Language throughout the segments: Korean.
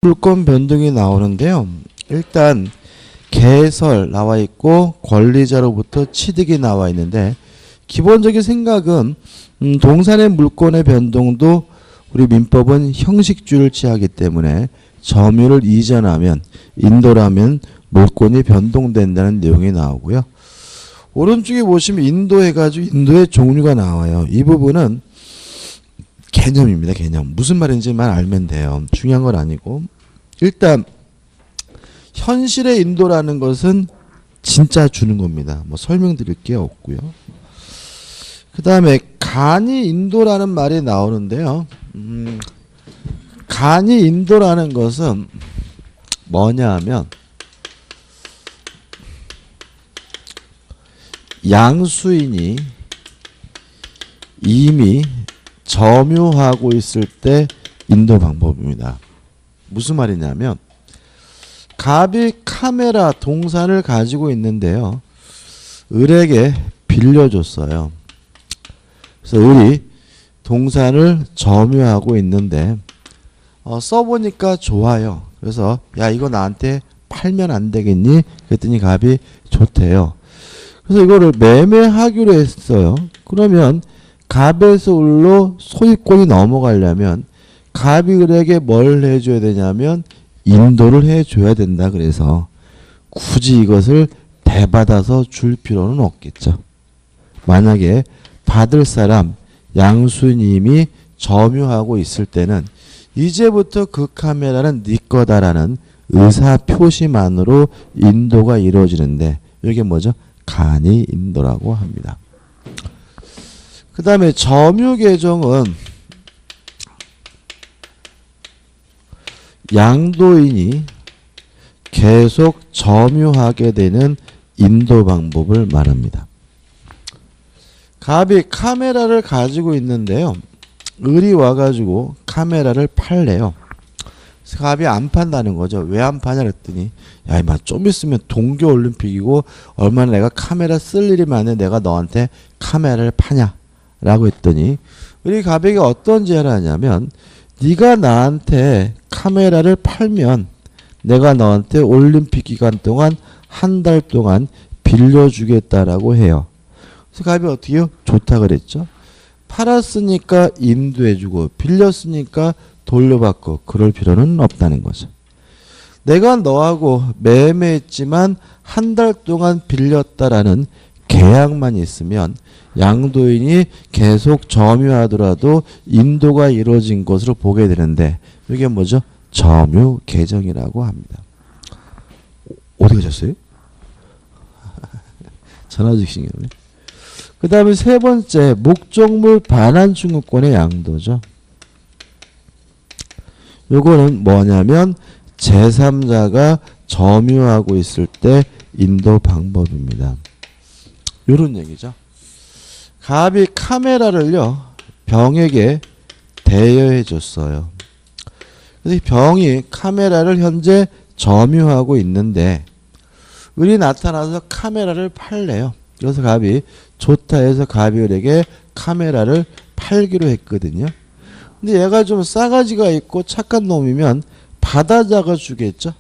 물권 변동이 나오는데요. 일단 개설 나와 있고 권리자로부터 취득이 나와 있는데 기본적인 생각은 동산의 물권의 변동도 우리 민법은 형식주의를 취하기 때문에 점유를 이전하면 인도라면 물권이 변동된다는 내용이 나오고요. 오른쪽에 보시면 인도해가지고 인도의 종류가 나와요. 이 부분은 개념입니다. 개념. 무슨 말인지만 알면 돼요. 중요한 건 아니고. 일단 현실의 인도라는 것은 진짜 주는 겁니다. 뭐 설명드릴 게 없고요. 그 다음에 간이 인도라는 말이 나오는데요. 간이 인도라는 것은 뭐냐 하면 양수인이 이미 점유하고 있을 때 인도 방법입니다. 무슨 말이냐면 갑이 카메라 동산을 가지고 있는데요. 을에게 빌려줬어요. 그래서 을이 동산을 점유하고 있는데 써보니까 좋아요. 그래서 야 이거 나한테 팔면 안 되겠니? 그랬더니 갑이 좋대요. 그래서 이거를 매매하기로 했어요. 그러면 갑에서 을로 소유권이 넘어가려면 갑이 을에게 뭘 해줘야 되냐면 인도를 해줘야 된다. 그래서 굳이 이것을 대받아서 줄 필요는 없겠죠. 만약에 받을 사람 양수님이 점유하고 있을 때는 이제부터 그 카메라는 네 거다라는 의사표시만으로 인도가 이루어지는데 이게 뭐죠? 간이 인도라고 합니다. 그 다음에 점유계정은 양도인이 계속 점유하게 되는 인도 방법을 말합니다. 갑이 카메라를 가지고 있는데요. 을이 와가지고 카메라를 팔래요. 그래서 갑이 안 판다는 거죠. 왜 안 파냐 그랬더니 야 이마 좀 있으면 동계올림픽이고 얼마나 내가 카메라 쓸 일이 많은데 내가 너한테 카메라를 파냐 라고 했더니 우리 갑에게 어떤 제안을 하냐면 네가 나한테 카메라를 팔면 내가 너한테 올림픽 기간 동안 한 달 동안 빌려주겠다라고 해요. 그래서 갑이 어떻게 해요? 좋다 그랬죠. 팔았으니까 인도해주고 빌렸으니까 돌려받고 그럴 필요는 없다는 거죠. 내가 너하고 매매했지만 한 달 동안 빌렸다라는 계약만 있으면 양도인이 계속 점유하더라도 인도가 이루어진 것으로 보게 되는데 이게 뭐죠? 점유 계정이라고 합니다. 어디 가셨어요? 전화 주시는 거네. 그 다음에 세 번째 목적물 반환 청구권의 양도죠. 요거는 뭐냐면 제3자가 점유하고 있을 때 인도 방법입니다. 요런 얘기죠. 갑이 카메라를요 병에게 대여해 줬어요. 그래서 병이 카메라를 현재 점유하고 있는데 을이 나타나서 카메라를 팔래요. 그래서 갑이 좋다 해서 갑이 을에게 카메라를 팔기로 했거든요. 근데 얘가 좀 싸가지가 있고 착한 놈이면 받아자가 주겠죠.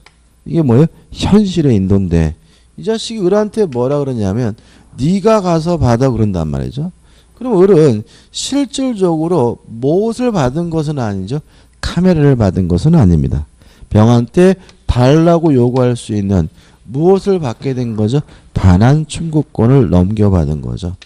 이게 뭐예요? 현실의 인도인데 이 자식이 을한테 뭐라 그러냐면 네가 가서 받아 그런단 말이죠. 그럼 을은 실질적으로 무엇을 받은 것은 아니죠. 카메라를 받은 것은 아닙니다. 병한테 달라고 요구할 수 있는 무엇을 받게 된 거죠? 반환 청구권을 넘겨받은 거죠.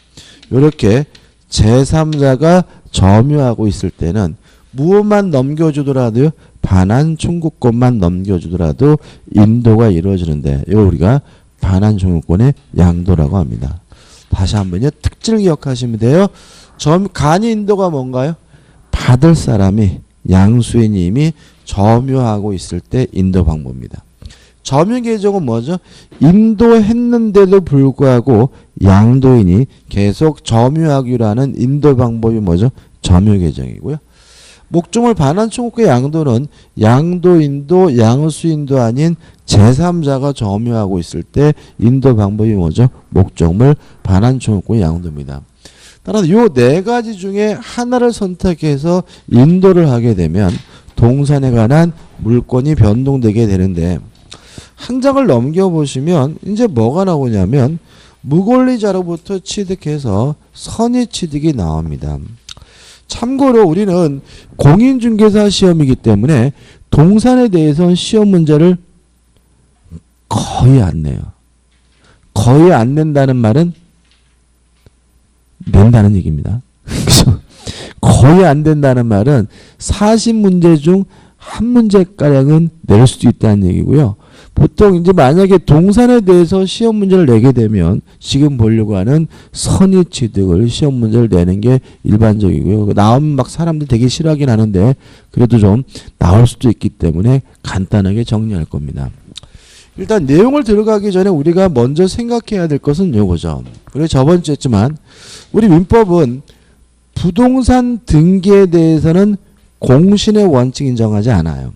이렇게 제3자가 점유하고 있을 때는 무엇만 넘겨주더라도요. 반환 청구권만 넘겨주더라도 인도가 이루어지는데 이걸 우리가 반환 청구권의 양도라고 합니다. 다시 한번요. 특징을 기억하시면 돼요. 간이 인도가 뭔가요? 받을 사람이 양수인이 이미 점유하고 있을 때 인도 방법입니다. 점유 계정은 뭐죠? 인도했는데도 불구하고 양도인이 계속 점유하기로 하는 인도 방법이 뭐죠? 점유 계정이고요. 목적물 반환 청구권의 양도는 양도인도 양수인도 아닌 제3자가 점유하고 있을 때 인도 방법이 뭐죠? 목적물 반환 청구권의 양도입니다. 따라서 요 네 가지 중에 하나를 선택해서 인도를 하게 되면 동산에 관한 물권이 변동되게 되는데 한 장을 넘겨보시면 이제 뭐가 나오냐면 무권리자로부터 취득해서 선의취득이 나옵니다. 참고로 우리는 공인중개사 시험이기 때문에 동산에 대해서는 시험 문제를 거의 안 내요. 거의 안 낸다는 말은 낸다는 얘기입니다. 거의 안 된다는 말은 40문제 중 한 문제가량은 낼 수도 있다는 얘기고요. 보통 이제 만약에 동산에 대해서 시험 문제를 내게 되면 지금 보려고 하는 선의취득을 시험 문제를 내는 게 일반적이고요. 나오면 막 사람들 되게 싫어하긴 하는데 그래도 좀 나올 수도 있기 때문에 간단하게 정리할 겁니다. 일단 내용을 들어가기 전에 우리가 먼저 생각해야 될 것은 요거죠. 우리 저번 주에 했지만 우리 민법은 부동산 등기에 대해서는 공신의 원칙 인정하지 않아요.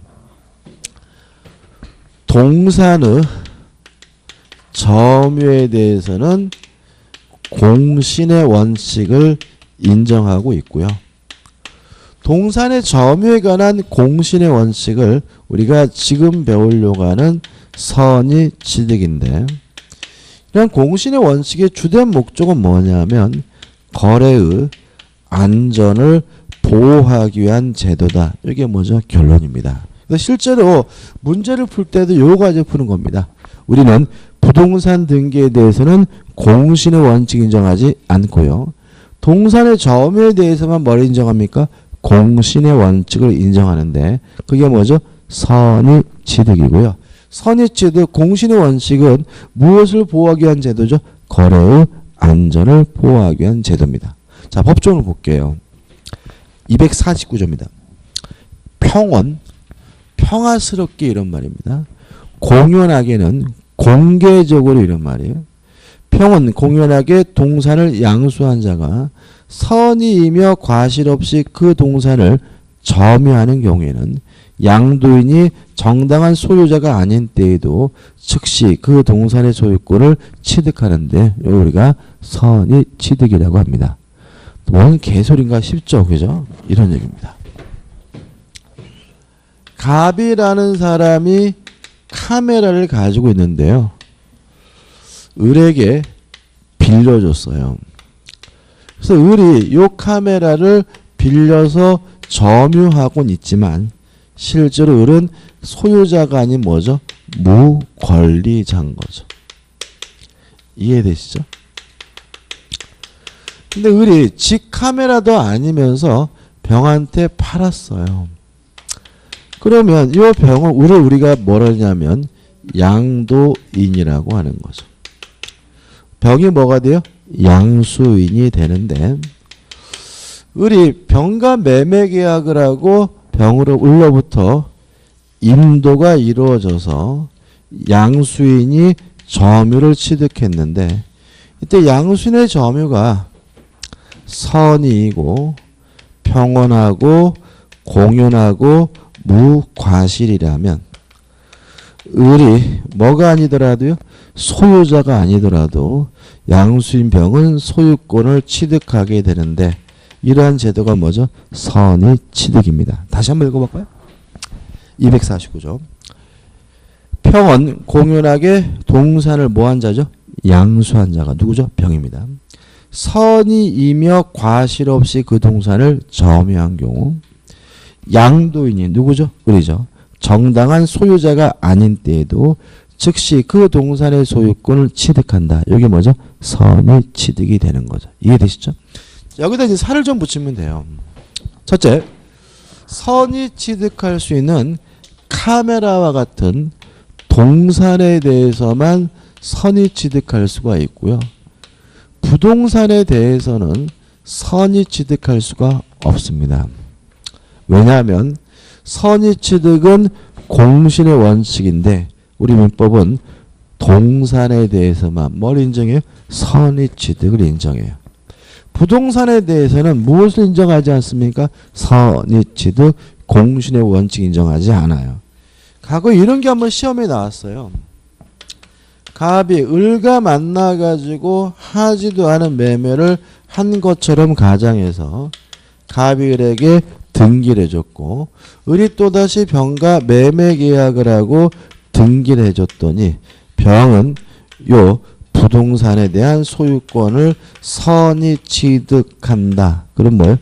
동산의 점유에 대해서는 공신의 원칙을 인정하고 있고요. 동산의 점유에 관한 공신의 원칙을 우리가 지금 배우려고 하는 선의취득인데 이런 공신의 원칙의 주된 목적은 뭐냐면 거래의 안전을 보호하기 위한 제도다. 이게 뭐죠? 결론입니다. 실제로 문제를 풀 때도 요 과제 푸는 겁니다. 우리는 부동산 등기에 대해서는 공신의 원칙 인정하지 않고요. 동산의 점유에 대해서만 뭘 인정합니까? 공신의 원칙을 인정하는데 그게 뭐죠? 선의취득이고요. 선의취득 공신의 원칙은 무엇을 보호하기 위한 제도죠? 거래의 안전을 보호하기 위한 제도입니다. 자, 법조문을 볼게요. 249조입니다. 평온, 평화스럽게 이런 말입니다. 공연하게는 공개적으로 이런 말이에요. 평온, 공연하게 동산을 양수한 자가 선의이며 과실 없이 그 동산을 점유하는 경우에는 양도인이 정당한 소유자가 아닌 때에도 즉시 그 동산의 소유권을 취득하는데 우리가 선의취득이라고 합니다. 뭔 개소리인가 싶죠, 그죠? 이런 얘기입니다. 갑이라는 사람이 카메라를 가지고 있는데요. 을에게 빌려줬어요. 그래서 을이 이 카메라를 빌려서 점유하고는 있지만 실제로 을은 소유자가 아닌 뭐죠? 무권리자인 거죠. 이해되시죠? 근데 을이 지 카메라도 아니면서 병한테 팔았어요. 그러면 이 병을 을을 우리가 뭐라 하냐면 양도인이라고 하는 거죠. 병이 뭐가 돼요? 양수인이 되는데 을이 병과 매매 계약을 하고 병으로 을로부터 임도가 이루어져서 양수인이 점유를 취득했는데 이때 양수인의 점유가 선의이고 평온하고 공연하고 무과실이라면 을이 뭐가 아니더라도요 소유자가 아니더라도 양수인 병은 소유권을 취득하게 되는데 이러한 제도가 뭐죠? 선의취득입니다. 다시 한번 읽어볼까요? 249조. 평온 공연하게 동산을 뭐한 자죠? 양수한 자가 누구죠? 병입니다. 선의이며 과실 없이 그 동산을 점유한 경우 양도인이 누구죠? 을이죠. 정당한 소유자가 아닌 때에도 즉시 그 동산의 소유권을 취득한다. 이게 뭐죠? 선의취득이 되는 거죠. 이해되시죠? 여기다 이제 살을 좀 붙이면 돼요. 첫째, 선의취득할 수 있는 카메라와 같은 동산에 대해서만 선의취득할 수가 있고요. 부동산에 대해서는 선의취득할 수가 없습니다. 왜냐하면 선의취득은 공신의 원칙인데 우리 민법은 동산에 대해서만 뭘 인정해요? 선의취득을 인정해요. 부동산에 대해서는 무엇을 인정하지 않습니까? 선의취득 공신의 원칙 인정하지 않아요. 과거에 이런 게 한번 시험에 나왔어요. 갑이 을과 만나가지고 하지도 않은 매매를 한 것처럼 가정해서 갑이 을에게 등기를 해줬고 을이 또다시 병과 매매 계약을 하고 등기를 해줬더니 병은 요 부동산에 대한 소유권을 선이 취득한다. 그럼 뭐예요?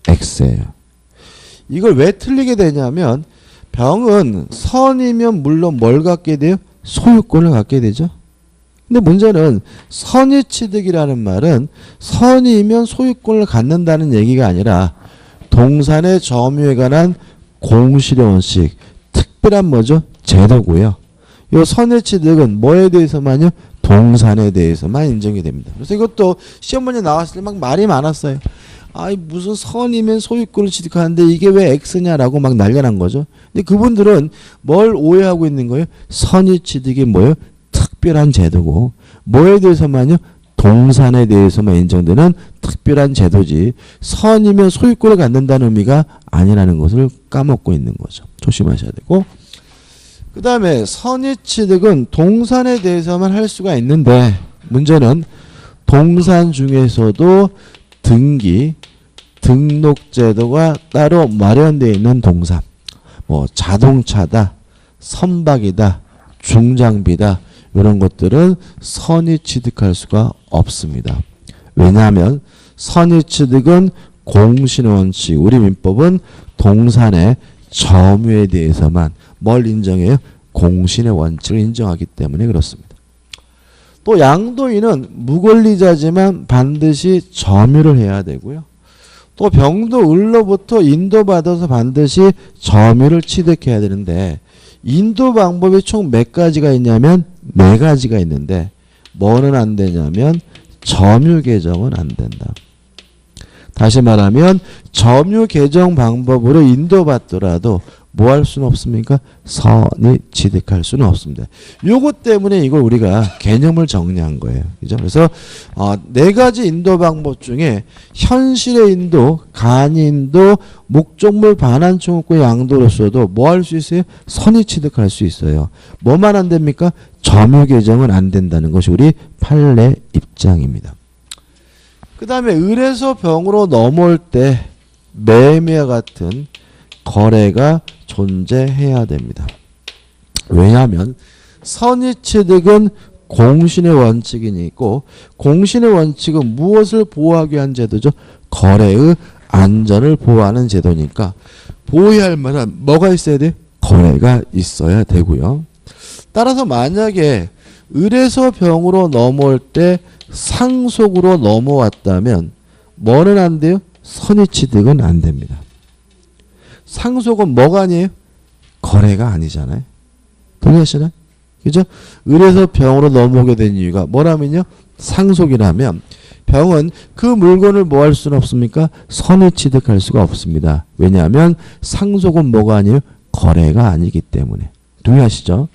X예요. 이걸 왜 틀리게 되냐면 병은 선이면 물론 뭘 갖게 돼요? 소유권을 갖게 되죠. 근데 문제는 선의 취득이라는 말은 선이면 소유권을 갖는다는 얘기가 아니라 동산의 점유에 관한 공실의 원칙, 특별한 뭐죠? 제도고요. 이 선의 취득은 뭐에 대해서만요? 동산에 대해서만 인정이 됩니다. 그래서 이것도 시험 문제 나왔을 때 막 말이 많았어요. 아이 무슨 선이면 소유권을 취득하는데 이게 왜 X냐라고 막 난리가 난 거죠. 근데 그분들은 뭘 오해하고 있는 거예요? 선의 취득이 뭐예요? 특별한 제도고 뭐에 대해서만요? 동산에 대해서만 인정되는 특별한 제도지 선이면 소유권을 갖는다는 의미가 아니라는 것을 까먹고 있는 거죠. 조심하셔야 되고 그 다음에 선의 취득은 동산에 대해서만 할 수가 있는데 문제는 동산 중에서도 등기, 등록제도가 따로 마련되어 있는 동산 뭐 자동차다, 선박이다, 중장비다 이런 것들은 선의 취득할 수가 없습니다. 왜냐하면 선의 취득은 공신의 원칙, 우리 민법은 동산의 점유에 대해서만 뭘 인정해요? 공신의 원칙을 인정하기 때문에 그렇습니다. 또 양도인은 무권리자지만 반드시 점유를 해야 되고요. 또 병도 을로부터 인도받아서 반드시 점유를 취득해야 되는데 인도 방법이 총 몇 가지가 있냐면 4가지가 있는데 뭐는 안 되냐면 점유 개정은 안 된다. 다시 말하면 점유 개정 방법으로 인도받더라도 뭐 할 수는 없습니까? 선이 취득할 수는 없습니다. 요것 때문에 이걸 우리가 개념을 정리한 거예요. 그죠? 그래서 4가지 인도 방법 중에 현실의 인도, 간이 인도, 목적물 반환 청구권 양도로서도 뭐 할 수 있어요? 선이 취득할 수 있어요. 뭐만 안 됩니까? 점유 개정은 안 된다는 것이 우리 판례 입장입니다. 그 다음에 을에서 병으로 넘어올 때 매매와 같은 거래가 존재해야 됩니다. 왜냐하면 선의 취득은 공신의 원칙이 있고 공신의 원칙은 무엇을 보호하기 위한 제도죠? 거래의 안전을 보호하는 제도니까 보호해야 할 만한 뭐가 있어야 돼요? 거래가 있어야 되고요. 따라서 만약에 을에서 병으로 넘어올 때 상속으로 넘어왔다면 뭐는 안 돼요? 선의 취득은 안 됩니다. 상속은 뭐가 아니에요? 거래가 아니잖아요. 동의하시나요? 그죠? 을에서 병으로 넘어오게 된 이유가 뭐라면요? 상속이라면 병은 그 물건을 뭐 할 수는 없습니까? 선의 취득할 수가 없습니다. 왜냐하면 상속은 뭐가 아니에요? 거래가 아니기 때문에. 동의하시죠?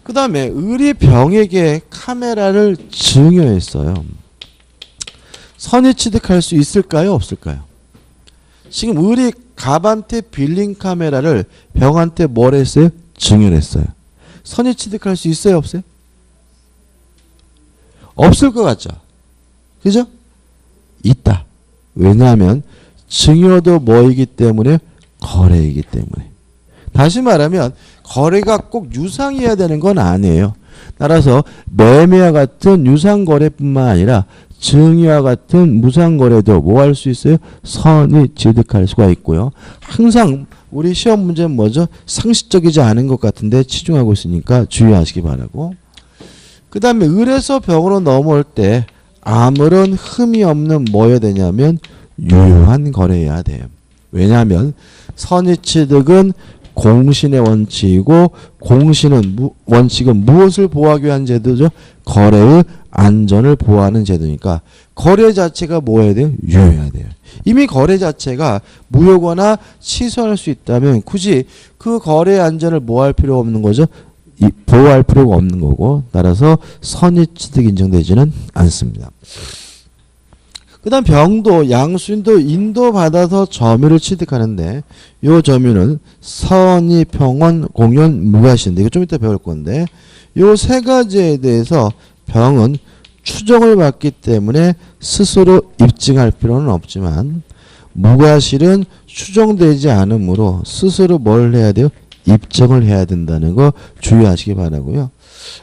그 다음에 을이 병에게 카메라를 증여했어요. 선의 취득할 수 있을까요? 없을까요? 지금 을이 갑한테 빌린 카메라를 병한테 뭘 했어요? 증여했어요. 선의 취득할 수 있어요? 없어요? 없을 것 같죠? 그죠? 있다. 왜냐하면 증여도 뭐이기 때문에? 거래이기 때문에. 다시 말하면 거래가 꼭 유상이어야 되는 건 아니에요. 따라서 매매와 같은 유상거래뿐만 아니라 증여와 같은 무상거래도 뭐 할 수 있어요? 선이 취득할 수가 있고요. 항상 우리 시험 문제는 뭐죠? 상식적이지 않은 것 같은데 치중하고 있으니까 주의하시기 바라고. 그 다음에 을에서 병으로 넘어올 때 아무런 흠이 없는 뭐여야 되냐면 유효한 거래여야 돼요. 왜냐하면 선의 취득은 공신의 원칙이고 공신은 원칙은 무엇을 보호하기 위한 제도죠? 거래의 안전을 보호하는 제도니까 거래 자체가 뭐 해야 돼요? 유효해야 돼요. 이미 거래 자체가 무효거나 취소할 수 있다면 굳이 그 거래의 안전을 뭐 할 필요가 없는 거죠? 보호할 필요가 없는 거고 따라서 선의 취득 인정되지는 않습니다. 그 다음 병도 양수인도 인도받아서 점유를 취득하는데 요 점유는 선의, 평원, 공연, 무과시인데 이거 좀 이따 배울 건데 요 3가지에 대해서 병은 추정을 받기 때문에 스스로 입증할 필요는 없지만 무과실은 추정되지 않으므로 스스로 뭘 해야 돼요? 입증을 해야 된다는 거 주의하시기 바라고요.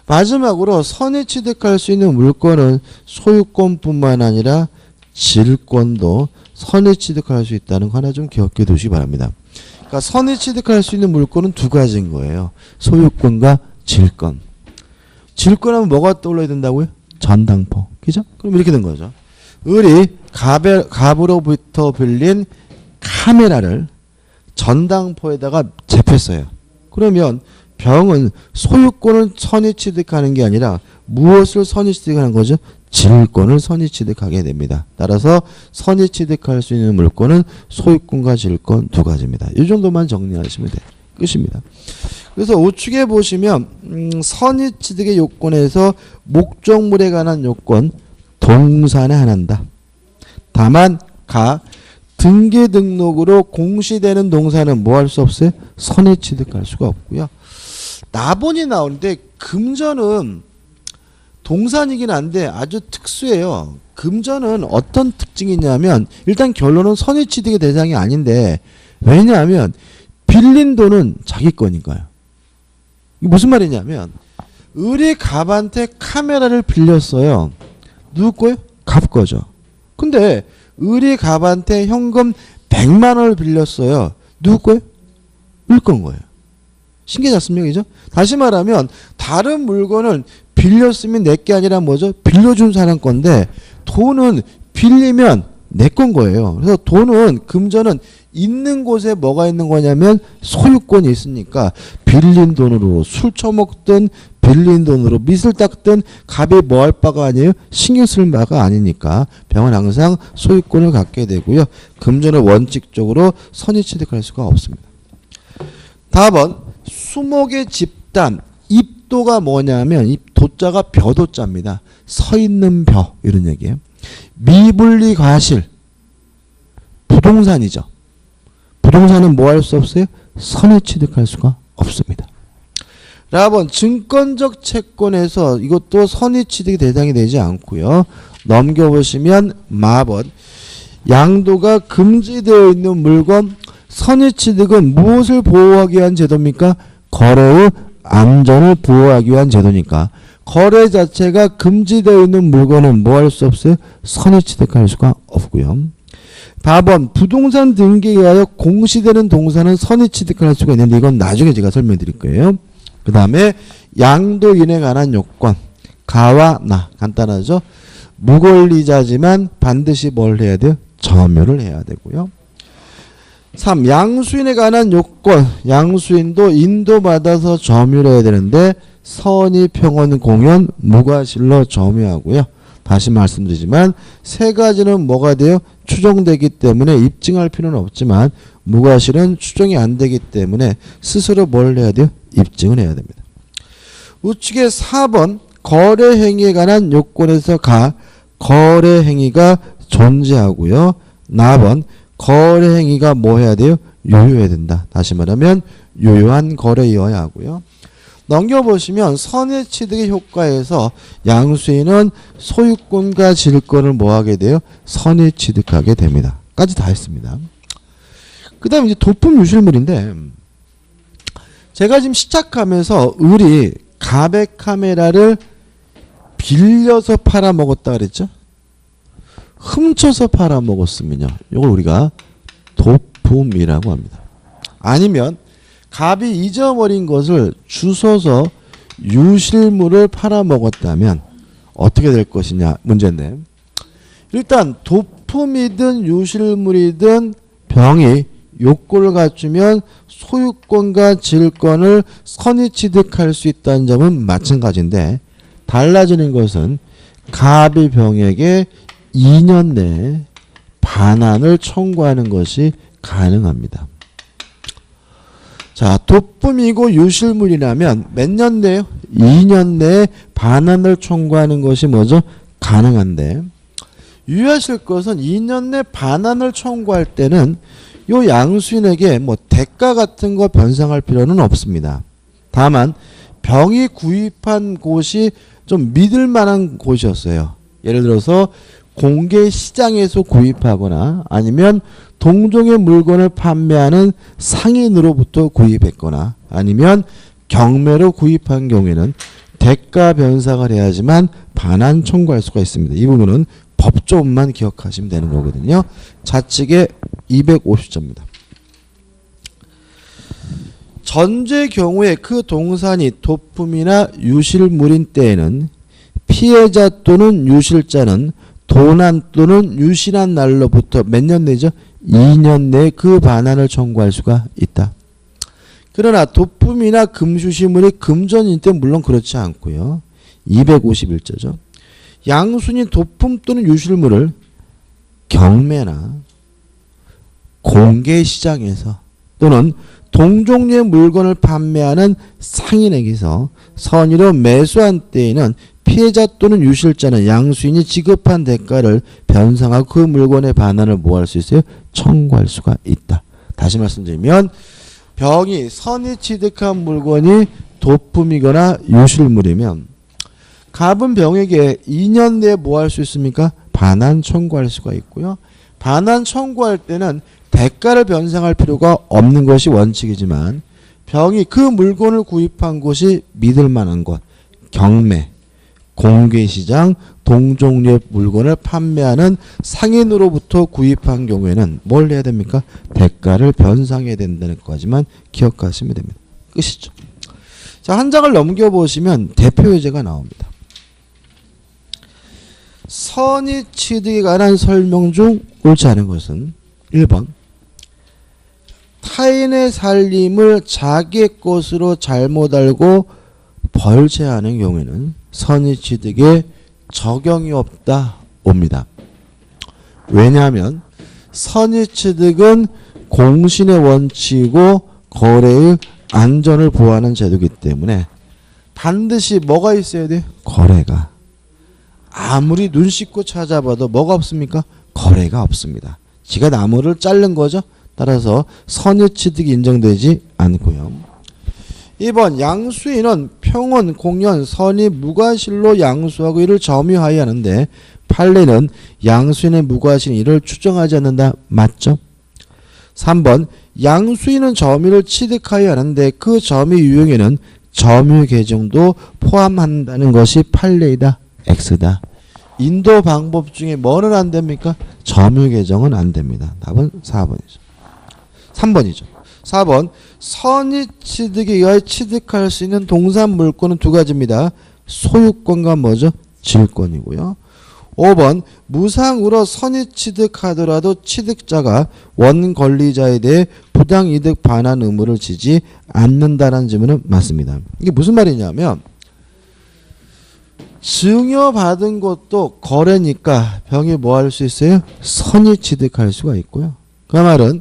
마지막으로 선의 취득할 수 있는 물건은 소유권뿐만 아니라 질권도 선의 취득할 수 있다는 거 하나 좀 기억해 두시기 바랍니다. 그러니까 선의 취득할 수 있는 물건은 두 가지인 거예요. 소유권과 질권. 질권하면 뭐가 떠올라야 된다고요? 전당포. 그죠? 그럼 이렇게 된 거죠. 을이 갑으로부터 빌린 카메라를 전당포에다가 재폈어요. 그러면 병은 소유권을 선의 취득하는 게 아니라 무엇을 선의 취득하는 거죠? 질권을 선의 취득하게 됩니다. 따라서 선의 취득할 수 있는 물건은 소유권과 질권 두 가지입니다. 이 정도만 정리하시면 돼요. 끝입니다. 그래서 우측에 보시면 선의 취득의 요건에서 목적물에 관한 요건 동산에 한한다. 다만 등기 등록으로 공시되는 동산은 뭐 할 수 없어요? 선의 취득할 수가 없고요. 나본이 나오는데 금전은 동산이긴 한데 아주 특수해요. 금전은 어떤 특징이 있냐면 일단 결론은 선의 취득의 대상이 아닌데 왜냐하면 빌린 돈은 자기 거니까요. 이게 무슨 말이냐면 을이 갑한테 카메라를 빌렸어요. 누구 거예요? 갑 거죠. 근데 을이 갑한테 현금 100만 원을 빌렸어요. 누구 거예요? 을 건 거예요. 신기하지 않습니까? 그죠? 다시 말하면 다른 물건을 빌렸으면 내 게 아니라 뭐죠? 빌려준 사람 건데 돈은 빌리면 내 건 거예요. 그래서 돈은 금전은 있는 곳에 뭐가 있는 거냐면 소유권이 있으니까 빌린 돈으로 술 처먹든 빌린 돈으로 밑을 닦든 갑이 뭐 할 바가 아니에요? 신경 쓸 바가 아니니까 병은 항상 소유권을 갖게 되고요. 금전을 원칙적으로 선의 취득할 수가 없습니다. 다음은 수목의 집단 입도가 뭐냐면 이 도자가 벼도자입니다. 서 있는 벼 이런 얘기예요. 미분리 과실 부동산이죠. 부동산은 뭐 할 수 없어요? 선의 취득할 수가 없습니다. 라번 증권적 채권에서 이것도 선의 취득의 대상이 되지 않고요. 넘겨보시면 마번 양도가 금지되어 있는 물건 선의 취득은 무엇을 보호하기 위한 제도입니까? 거래의 안전을 보호하기 위한 제도니까 거래 자체가 금지되어 있는 물건은 뭐 할 수 없어요? 선의 취득할 수가 없고요. 4번 부동산 등기에 의하여 공시되는 동산은 선의 취득할 수가 있는데 이건 나중에 제가 설명드릴 거예요. 그 다음에 양도인에 관한 요건 가와 나 간단하죠. 무권리자지만 반드시 뭘 해야 돼요? 점유를 해야 되고요. 3. 양수인에 관한 요건 양수인도 인도받아서 점유를 해야 되는데 선의 평원 공연 무과실로 점유하고요. 다시 말씀드리지만 세 가지는 뭐가 돼요? 추정되기 때문에 입증할 필요는 없지만 무과실은 추정이 안 되기 때문에 스스로 뭘 해야 돼요? 입증을 해야 됩니다. 우측에 4번 거래행위에 관한 요건에서 거래행위가 존재하고요. 나번 거래행위가 뭐 해야 돼요? 유효해야 된다. 다시 말하면 유효한 거래이어야 하고요. 넘겨보시면 선의 취득의 효과에서 양수인은 소유권과 질권을 뭐하게 돼요? 선의 취득하게 됩니다. 까지 다 했습니다. 그 다음에 이제 도품 유실물인데 제가 지금 시작하면서 을이 갑의 카메라를 빌려서 팔아먹었다 그랬죠? 훔쳐서 팔아먹었으면요. 이걸 우리가 도품이라고 합니다. 아니면 갑이 잊어버린 것을 주워서 유실물을 팔아먹었다면 어떻게 될 것이냐 문제인데 일단 도품이든 유실물이든 병이 요건을 갖추면 소유권과 질권을 선의 취득할 수 있다는 점은 마찬가지인데 달라지는 것은 갑이 병에게 2년 내에 반환을 청구하는 것이 가능합니다. 자, 도품이고 유실물이라면 몇 년 내요? 2년 내에 반환을 청구하는 것이 뭐죠? 가능한데 유의하실 것은 2년 내 반환을 청구할 때는 요 양수인에게 뭐 대가 같은 거 변상할 필요는 없습니다. 다만 병이 구입한 곳이 좀 믿을 만한 곳이었어요. 예를 들어서 공개 시장에서 구입하거나 아니면 동종의 물건을 판매하는 상인으로부터 구입했거나 아니면 경매로 구입한 경우에는 대가 변상을 해야지만 반환 청구할 수가 있습니다. 이 부분은 법조문만 기억하시면 되는 거거든요. 좌측에 250점입니다. 전제 경우에 그 동산이 도품이나 유실물인 때에는 피해자 또는 유실자는 도난 또는 유실한 날로부터 몇 년 내죠? 2년 내에 그 반환을 청구할 수가 있다. 그러나 도품이나 금수시물이 금전인 때 물론 그렇지 않고요. 251조죠. 양순이 도품 또는 유실물을 경매나 공개시장에서 또는 동종류의 물건을 판매하는 상인에게서 선의로 매수한 때에는 피해자 또는 유실자는 양수인이 지급한 대가를 변상하고 그 물건의 반환을 뭐 할 수 있어요? 청구할 수가 있다. 다시 말씀드리면 병이 선의 취득한 물건이 도품이거나 유실물이면 갑은 병에게 2년 내에 뭐 할 수 있습니까? 반환 청구할 수가 있고요. 반환 청구할 때는 대가를 변상할 필요가 없는 것이 원칙이지만 병이 그 물건을 구입한 곳이 믿을 만한 것, 경매, 공개시장, 동종류의 물건을 판매하는 상인으로부터 구입한 경우에는 뭘 해야 됩니까? 대가를 변상해야 된다는 것까지만 기억하시면 됩니다. 끝이죠. 자, 한 장을 넘겨보시면 대표예제가 나옵니다. 선의 취득에 관한 설명 중 옳지 않은 것은 1번 타인의 살림을 자기의 것으로 잘못 알고 벌채하는 경우에는 선의 취득에 적용이 없다 옵니다. 왜냐하면 선의 취득은 공신의 원칙이고 거래의 안전을 보호하는 제도이기 때문에 반드시 뭐가 있어야 돼요? 거래가. 아무리 눈 씻고 찾아봐도 뭐가 없습니까? 거래가 없습니다. 지가 나무를 자른 거죠. 따라서 선의 취득이 인정되지 않고요. 2번 양수인은 평온, 공연, 선의 무과실로 양수하고 이를 점유하여야 하는데 판례는 양수인의 무과실인 이를 추정하지 않는다. 맞죠? 3번 양수인은 점유를 취득하여야 하는데 그 점유 유형에는 점유 계정도 포함한다는 것이 판례이다. X다. 인도 방법 중에 뭐는 안 됩니까? 점유 계정은 안 됩니다. 답은 4번이죠. 3번이죠. 4번 선의 취득에 의하여 취득할 수 있는 동산 물권은 두 가지입니다. 소유권과 뭐죠? 질권이고요. 5번 무상으로 선의 취득하더라도 취득자가 원 권리자에 대해 부당이득 반환 의무를 지지 않는다는 질문은 맞습니다. 이게 무슨 말이냐면 증여받은 것도 거래니까 병이 뭐 할 수 있어요? 선의 취득할 수가 있고요. 그 말은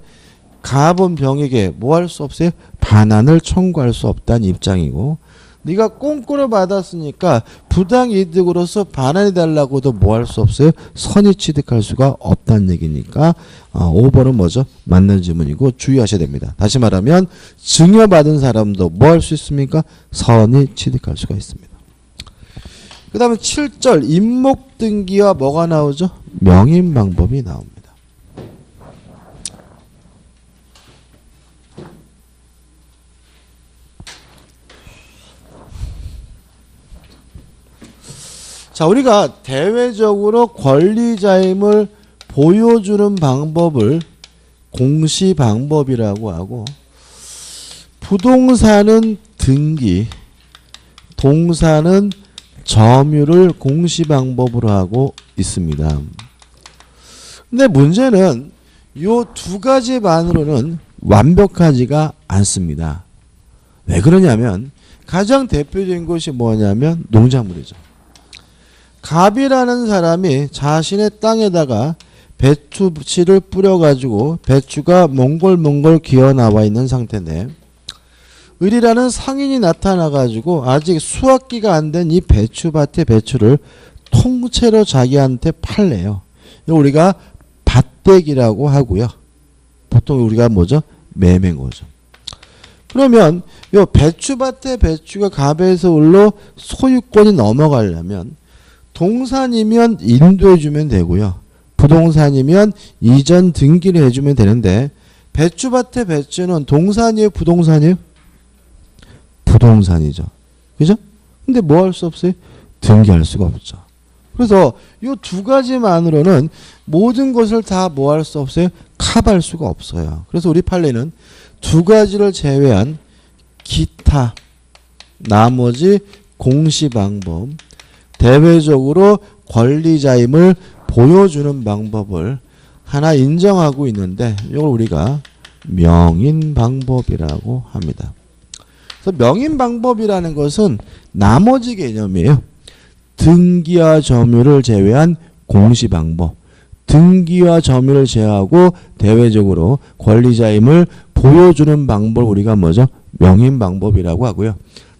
갑은 병에게 뭐 할 수 없어요? 반환을 청구할 수 없다는 입장이고 네가 꽁꾸로 받았으니까 부당이득으로서 반환해 달라고도 뭐 할 수 없어요? 선의 취득할 수가 없다는 얘기니까 5번은 뭐죠? 맞는 질문이고 주의하셔야 됩니다. 다시 말하면 증여받은 사람도 뭐 할 수 있습니까? 선의 취득할 수가 있습니다. 그 다음에 7절 임목등기와 뭐가 나오죠? 명인 방법이 나옵니다. 자, 우리가 대외적으로 권리자임을 보여주는 방법을 공시방법이라고 하고 부동산은 등기, 동산은 점유를 공시방법으로 하고 있습니다. 근데 문제는 이 두 가지만으로는 완벽하지가 않습니다. 왜 그러냐면 가장 대표적인 것이 뭐냐면 농작물이죠. 갑이라는 사람이 자신의 땅에다가 배추씨를 뿌려가지고 배추가 몽골몽골 기어나와 있는 상태인데 을이라는 상인이 나타나가지고 아직 수확기가 안 된 이 배추밭의 배추를 통째로 자기한테 팔래요. 우리가 밭대기라고 하고요. 보통 우리가 뭐죠? 매매인 거죠. 그러면 이 배추밭의 배추가 갑에서 을로 소유권이 넘어가려면 동산이면 인도해주면 되고요. 부동산이면 이전 등기를 해주면 되는데 배추밭의 배추는 동산이에요? 부동산이에요? 부동산이죠. 그죠? 근데 뭐 할 수 없어요? 등기할 수가 없죠. 그래서 이 두 가지만으로는 모든 것을 다 뭐 할 수 없어요? 커버할 수가 없어요. 그래서 우리 판례는 두 가지를 제외한 기타 나머지 공시 방법 대외적으로 권리자임을 보여주는 방법을 하나 인정하고 있는데 이걸 우리가 명인 방법이라고 합니다. 그래서 명인 방법이라는 것은 나머지 개념이에요. 등기와 점유를 제외한 공시 방법, 등기와 점유를 제외하고 대외적으로 권리자임을 보여주는 방법을 우리가 뭐죠? 명인 방법이라고 하고요.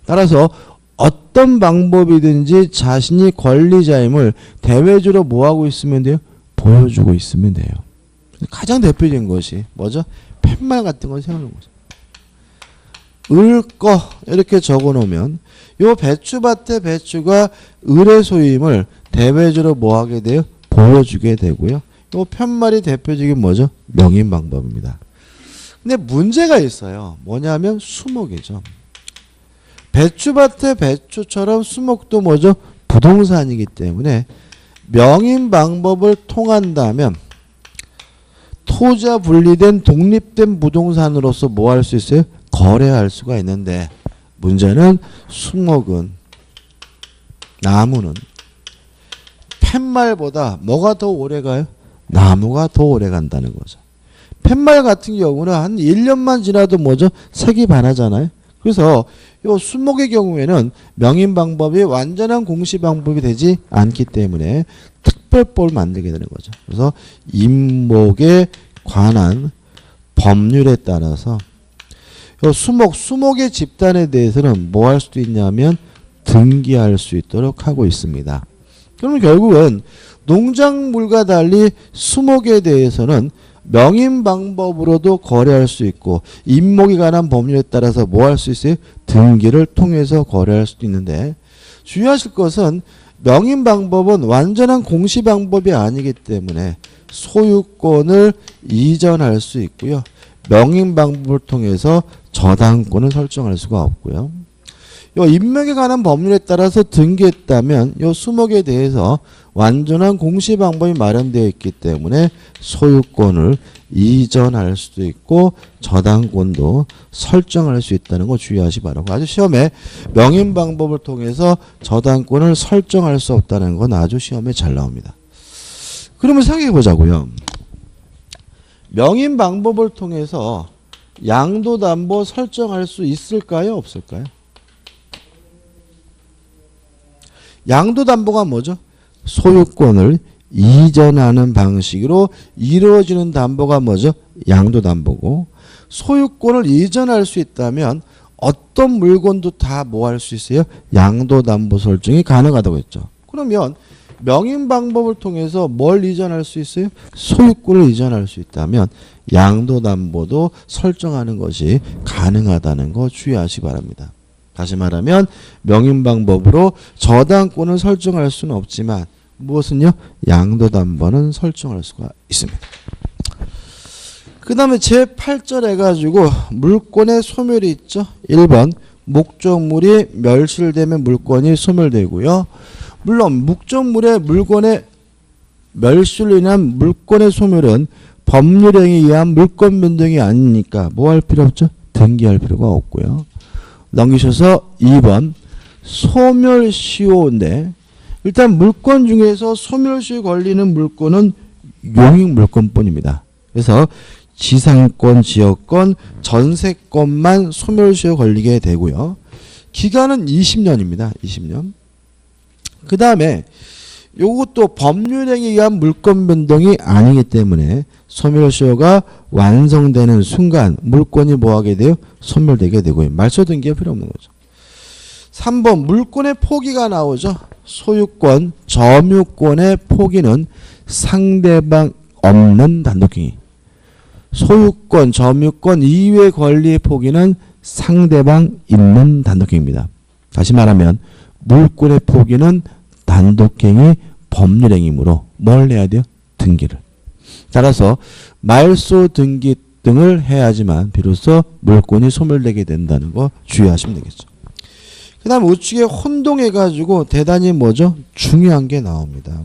따라서 어떤 방법이든지 자신이 권리자임을 대외적으로 뭐하고 있으면 돼요? 보여주고 있으면 돼요. 가장 대표적인 것이 뭐죠? 팻말 같은 걸 세우는 거죠. 을 거 이렇게 적어 놓으면 요 배추밭의 배추가 을의 소유임을 대외적으로 뭐 하게 돼요? 보여주게 되고요. 요 팻말이 대표적인 뭐죠? 명인 방법입니다. 근데 문제가 있어요. 뭐냐면 수목이죠. 배추밭의 배추처럼 수목도 뭐죠? 부동산이기 때문에 명인 방법을 통한다면 토지와 분리된 독립된 부동산으로서 뭐 할 수 있어요? 거래할 수가 있는데 문제는 수목은 나무는 팻말보다 뭐가 더 오래 가요? 나무가 더 오래 간다는 거죠. 팻말 같은 경우는 한 1년만 지나도 뭐죠? 색이 반하잖아요. 그래서 이 수목의 경우에는 명인 방법이 완전한 공시 방법이 되지 않기 때문에 특별법을 만들게 되는 거죠. 그래서 임목에 관한 법률에 따라서 이 수목의 집단에 대해서는 뭐 할 수도 있냐면 등기할 수 있도록 하고 있습니다. 그러면 결국은 농작물과 달리 수목에 대해서는 명인 방법으로도 거래할 수 있고 임목에 관한 법률에 따라서 뭐 할 수 있어요? 등기를 통해서 거래할 수도 있는데 주의하실 것은 명인 방법은 완전한 공시 방법이 아니기 때문에 소유권을 이전할 수 있고요. 명인 방법을 통해서 저당권을 설정할 수가 없고요. 요 임목에 관한 법률에 따라서 등기했다면 요 수목에 대해서 완전한 공시 방법이 마련되어 있기 때문에 소유권을 이전할 수도 있고 저당권도 설정할 수 있다는 거 주의하시 바라고. 아주 시험에 명인 방법을 통해서 저당권을 설정할 수 없다는 건 아주 시험에 잘 나옵니다. 그러면 생각해 보자고요. 명인 방법을 통해서 양도담보 설정할 수 있을까요? 없을까요? 양도담보가 뭐죠? 소유권을 이전하는 방식으로 이루어지는 담보가 뭐죠? 양도담보고 소유권을 이전할 수 있다면 어떤 물건도 다 뭐 할 수 있어요? 양도담보 설정이 가능하다고 했죠. 그러면 명인 방법을 통해서 뭘 이전할 수 있어요? 소유권을 이전할 수 있다면 양도담보도 설정하는 것이 가능하다는 거 주의하시 바랍니다. 다시 말하면 명인 방법으로 저당권을 설정할 수는 없지만 무엇은요? 양도담보는 설정할 수가 있습니다. 그 다음에 제8절 해가지고 물권의 소멸이 있죠. 1번 목적물이 멸실되면 물권이 소멸되고요. 물론 목적물의 물건의 멸실로 인한 물권의 소멸은 법률행위에 의한 물권 변동이 아니니까 뭐 할 필요 없죠? 등기할 필요가 없고요. 넘기셔서 2번 소멸시효인데 일단 물권 중에서 소멸시효에 걸리는 물권은 용익물권뿐입니다. 그래서 지상권, 지역권, 전세권만 소멸시효에 걸리게 되고요. 기간은 20년입니다. 20년. 그 다음에 요것도 법률행위에 의한 물권 변동이 아니기 때문에 소멸시효가 완성되는 순간 물권이 뭐하게 돼요? 소멸되게 되고요. 말소 등기가 필요 없는 거죠. 3번 물권의 포기가 나오죠. 소유권, 점유권의 포기는 상대방 없는 단독행위. 소유권, 점유권 이외의 권리의 포기는 상대방 있는 단독행위입니다. 다시 말하면 물권의 포기는 단독행위 법률행위로 뭘 해야 돼요? 등기를. 따라서 말소 등기 등을 해야지만 비로소 물권이 소멸되게 된다는 거 주의하시면 되겠죠. 그 다음 우측에 혼동해가지고 대단히 뭐죠? 중요한 게 나옵니다.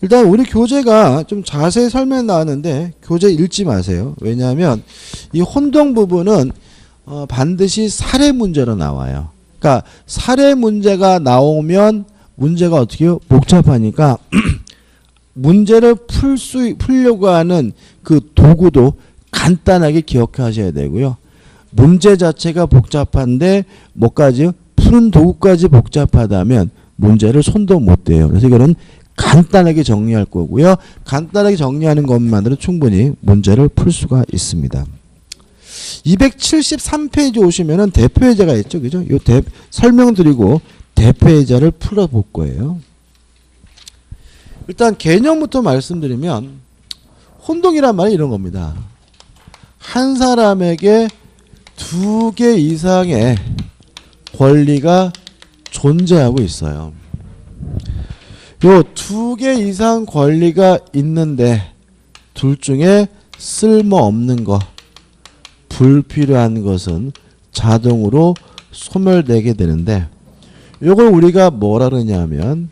일단 우리 교재가 좀 자세히 설명 나왔는데 교재 읽지 마세요. 왜냐하면 이 혼동 부분은 반드시 사례 문제로 나와요. 그러니까 사례 문제가 나오면 문제가 어떻게 해요? 복잡하니까 문제를 풀려고 하는 그 도구도 간단하게 기억하셔야 되고요. 문제 자체가 복잡한데 뭐까지요? 푸는 도구까지 복잡하다면 문제를 손도 못 대요. 그래서 이거는 간단하게 정리할 거고요. 간단하게 정리하는 것만으로 충분히 문제를 풀 수가 있습니다. 273페이지 오시면은 대표예제가 있죠. 그죠? 요 설명드리고 대표예제를 풀어볼 거예요. 일단 개념부터 말씀드리면 혼동이란 말이 이런 겁니다. 한 사람에게 2개 이상의 권리가 존재하고 있어요. 요 2개 이상 권리가 있는데 둘 중에 쓸모없는 것, 불필요한 것은 자동으로 소멸되게 되는데 요걸 우리가 뭐라 그러냐면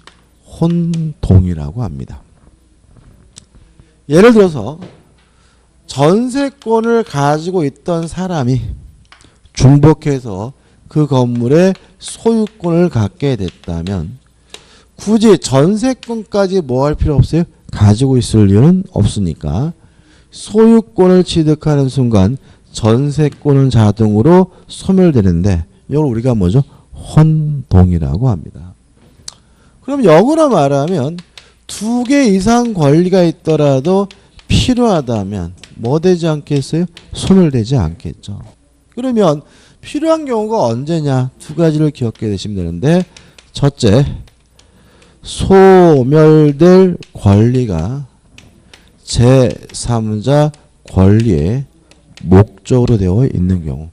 혼동이라고 합니다. 예를 들어서 전세권을 가지고 있던 사람이 중복해서 그 건물의 소유권을 갖게 됐다면 굳이 전세권까지 뭐 할 필요 없어요? 가지고 있을 이유는 없으니까 소유권을 취득하는 순간 전세권은 자동으로 소멸되는데 이걸 우리가 뭐죠? 혼동이라고 합니다. 그럼 역으로 말하면 2개 이상 권리가 있더라도 필요하다면 뭐 되지 않겠어요? 소멸되지 않겠죠. 그러면 필요한 경우가 언제냐? 2가지를 기억해 두시면 되는데 첫째, 소멸될 권리가 제3자 권리의 목적으로 되어 있는 경우.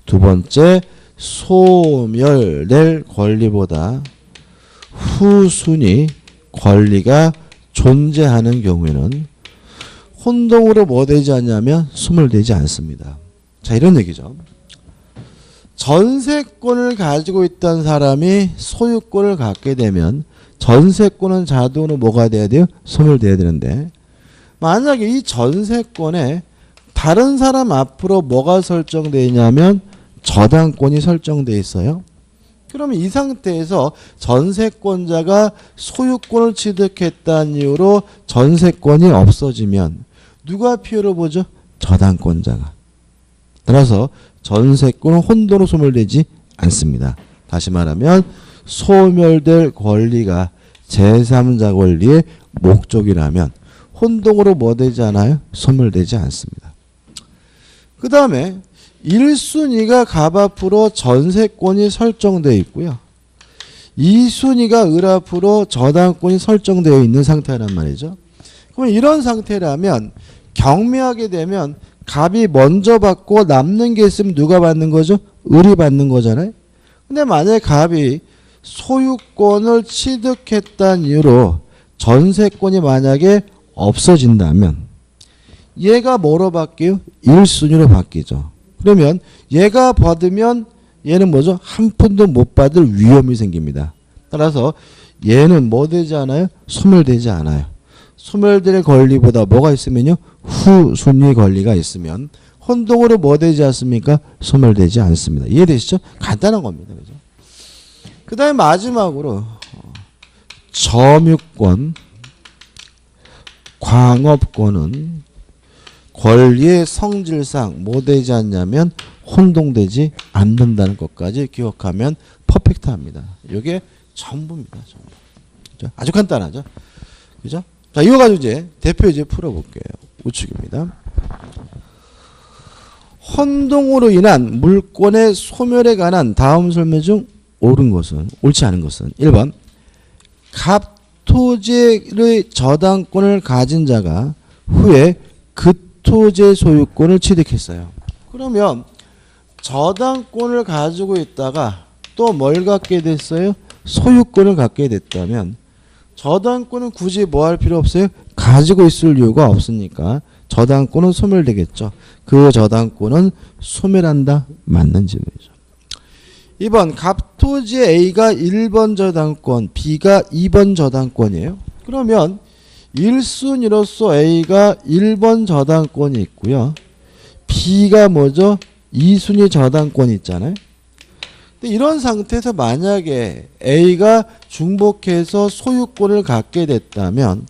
두 번째, 소멸될 권리보다 후순위 권리가 존재하는 경우에는 혼동으로 뭐 되지 않냐면 소멸되지 않습니다. 자, 이런 얘기죠. 전세권을 가지고 있던 사람이 소유권을 갖게 되면 전세권은 자동으로 뭐가 돼야 돼요? 소멸돼야 되는데 만약에 이 전세권에 다른 사람 앞으로 뭐가 설정되어 있냐면 저당권이 설정되어 있어요. 그러면 이 상태에서 전세권자가 소유권을 취득했다는 이유로 전세권이 없어지면 누가 피해를 보죠? 저당권자가. 따라서 전세권은 혼동으로 소멸되지 않습니다. 다시 말하면 소멸될 권리가 제3자 권리의 목적이라면 혼동으로 뭐 되지 않아요? 소멸되지 않습니다. 그 다음에 1순위가 갑 앞으로 전세권이 설정되어 있고요. 2순위가 을 앞으로 저당권이 설정되어 있는 상태란 말이죠. 그럼 이런 상태라면 경매하게 되면 갑이 먼저 받고 남는 게 있으면 누가 받는 거죠? 을이 받는 거잖아요. 근데 만약에 갑이 소유권을 취득했다는 이유로 전세권이 만약에 없어진다면 얘가 뭐로 바뀌어요? 1순위로 바뀌죠. 그러면 얘가 받으면 얘는 뭐죠? 한 푼도 못 받을 위험이 생깁니다. 따라서 얘는 뭐 되지 않아요? 소멸되지 않아요. 소멸될 권리보다 뭐가 있으면요? 후순위 권리가 있으면 혼동으로 뭐 되지 않습니까? 소멸되지 않습니다. 이해되시죠? 간단한 겁니다. 그죠? 그 다음에 마지막으로 점유권, 광업권은 권리의 성질상 뭐 되지 않냐면 혼동되지 않는다는 것까지 기억하면 퍼펙트합니다. 이게 전부입니다. 전부. 그죠? 아주 간단하죠. 그죠? 자, 이거 가지고 이제 대표 이제 풀어볼게요. 우측입니다. 혼동으로 인한 물권의 소멸에 관한 다음 설명 중 옳은 것은, 옳지 않은 것은 1번 갑토지의 저당권을 가진 자가 후에 그 토지의 소유권을 취득했어요. 그러면 저당권을 가지고 있다가 또 뭘 갖게 됐어요? 소유권을 갖게 됐다면 저당권은 굳이 뭐 할 필요 없어요? 가지고 있을 이유가 없으니까 저당권은 소멸되겠죠. 그 저당권은 소멸한다. 맞는 질문이죠. 2번 갑토지의 A가 1번 저당권, B가 2번 저당권이에요. 그러면 1순위로서 A가 1번 저당권이 있고요. B가 뭐죠? 2순위 저당권이 있잖아요. 근데 이런 상태에서 만약에 A가 중복해서 소유권을 갖게 됐다면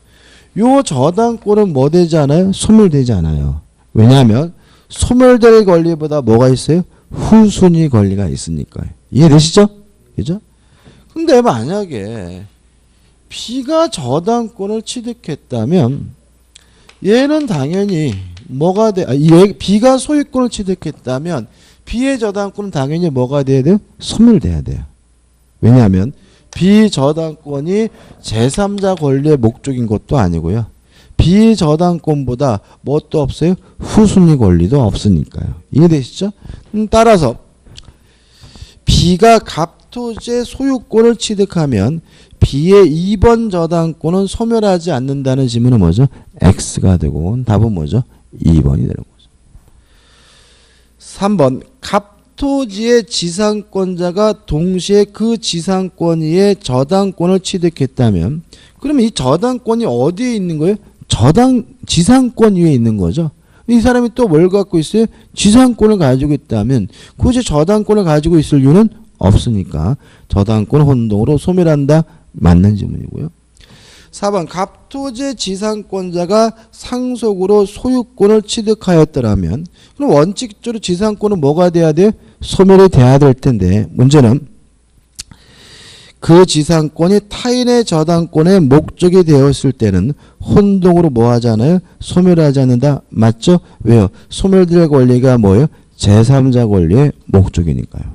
요 저당권은 뭐 되지 않아요? 소멸되지 않아요. 왜냐하면 소멸될 권리보다 뭐가 있어요? 후순위 권리가 있으니까요. 이해되시죠? 그죠? 근데 만약에 B가 저당권을 취득했다면 얘는 당연히 뭐가 돼? B가 소유권을 취득했다면 B의 저당권은 당연히 뭐가 돼야 돼요? 소멸돼야 돼요. 왜냐하면 비저당권이 제3자 권리의 목적인 것도 아니고요. 비저당권보다 뭣도 없어요? 후순위 권리도 없으니까요. 이해되시죠? 따라서 B가 갑토지의 소유권을 취득하면 B의 2번 저당권은 소멸하지 않는다는 지문은 뭐죠? X가 되고 답은 뭐죠? 2번이 되는 거죠. 3번 갑토지의 지상권자가 동시에 그 지상권 위에 저당권을 취득했다면 그러면 이 저당권이 어디에 있는 거예요? 지상권 위에 있는 거죠. 이 사람이 또 뭘 갖고 있어요? 지상권을 가지고 있다면 굳이 저당권을 가지고 있을 이유는 없으니까 저당권 혼동으로 소멸한다. 맞는 질문이고요. 4번 갑토지의 지상권자가 상속으로 소유권을 취득하였더라면 그럼 원칙적으로 지상권은 뭐가 돼야 돼요? 소멸이 돼야 될 텐데 문제는 그 지상권이 타인의 저당권의 목적이 되었을 때는 혼동으로 뭐 하잖아요? 소멸하지 않는다. 맞죠? 왜요? 소멸될 권리가 뭐예요? 제3자 권리의 목적이니까요.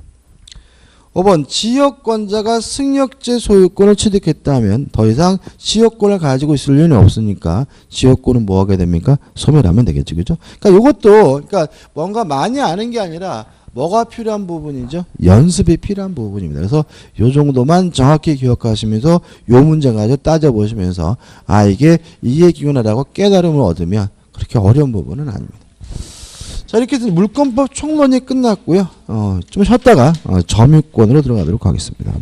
5번 지역권자가 승역제 소유권을 취득했다면 더 이상 지역권을 가지고 있을 이유는 없으니까 지역권은 뭐 하게 됩니까? 소멸하면 되겠죠. 그죠? 그러니까 이것도 그러니까 뭔가 많이 아는 게 아니라 뭐가 필요한 부분이죠? 연습이 필요한 부분입니다. 그래서 요 정도만 정확히 기억하시면서 요 문제 가지고 따져보시면서 아 이게 이해기구나라고 깨달음을 얻으면 그렇게 어려운 부분은 아닙니다. 자 이렇게 해서 물권법 총론이 끝났고요. 좀 쉬었다가 점유권으로 들어가도록 하겠습니다.